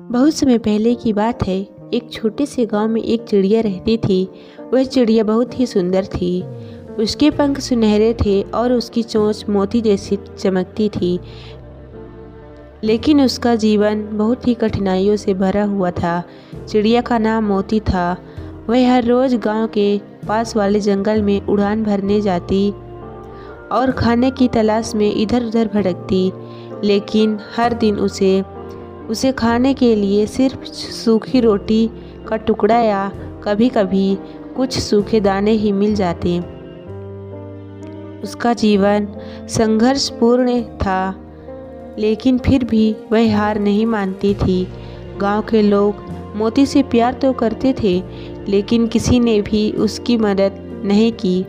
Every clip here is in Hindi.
बहुत समय पहले की बात है। एक छोटे से गांव में एक चिड़िया रहती थी। वह चिड़िया बहुत ही सुंदर थी। उसके पंख सुनहरे थे और उसकी चोंच मोती जैसी चमकती थी। लेकिन उसका जीवन बहुत ही कठिनाइयों से भरा हुआ था। चिड़िया का नाम मोती था। वह हर रोज़ गांव के पास वाले जंगल में उड़ान भरने जाती और खाने की तलाश में इधर उधर भटकती। लेकिन हर दिन उसे खाने के लिए सिर्फ सूखी रोटी का टुकड़ा या कभी कभी कुछ सूखे दाने ही मिल जाते। उसका जीवन संघर्षपूर्ण था, लेकिन फिर भी वह हार नहीं मानती थी। गांव के लोग मोती से प्यार तो करते थे, लेकिन किसी ने भी उसकी मदद नहीं की।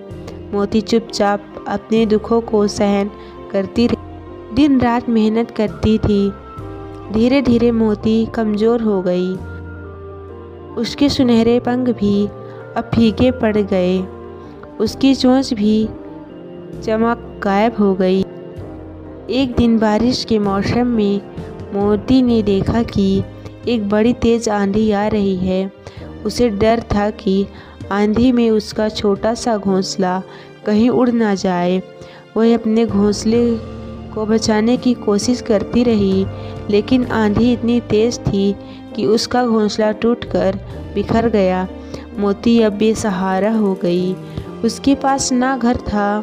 मोती चुपचाप अपने दुखों को सहन करती रही, दिन रात मेहनत करती थी। धीरे धीरे मोती कमज़ोर हो गई। उसके सुनहरे पंख भी अब फीके पड़ गए। उसकी चोंच भी चमक गायब हो गई। एक दिन बारिश के मौसम में मोती ने देखा कि एक बड़ी तेज़ आंधी आ रही है। उसे डर था कि आंधी में उसका छोटा सा घोंसला कहीं उड़ ना जाए। वह अपने घोंसले को बचाने की कोशिश करती रही, लेकिन आंधी इतनी तेज़ थी कि उसका घोंसला टूटकर बिखर गया। मोती अब बेसहारा हो गई। उसके पास ना घर था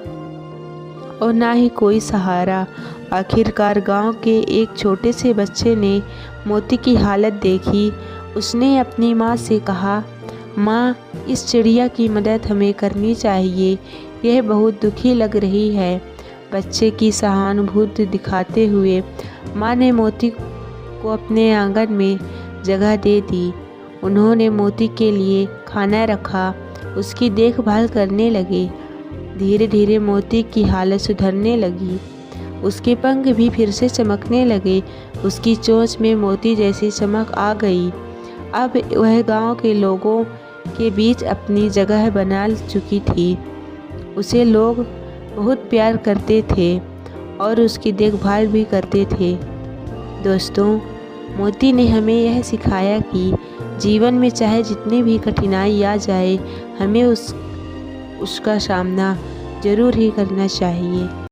और ना ही कोई सहारा। आखिरकार गांव के एक छोटे से बच्चे ने मोती की हालत देखी। उसने अपनी माँ से कहा, माँ, इस चिड़िया की मदद हमें करनी चाहिए। यह बहुत दुखी लग रही है। बच्चे की सहानुभूति दिखाते हुए माँ ने मोती को अपने आंगन में जगह दे दी। उन्होंने मोती के लिए खाना रखा, उसकी देखभाल करने लगे। धीरे धीरे मोती की हालत सुधरने लगी। उसके पंख भी फिर से चमकने लगे। उसकी चोंच में मोती जैसी चमक आ गई। अब वह गांव के लोगों के बीच अपनी जगह बना चुकी थी। उसे लोग बहुत प्यार करते थे और उसकी देखभाल भी करते थे। दोस्तों, मोती ने हमें यह सिखाया कि जीवन में चाहे जितनी भी कठिनाई आ जाए, हमें उसका सामना ज़रूर ही करना चाहिए।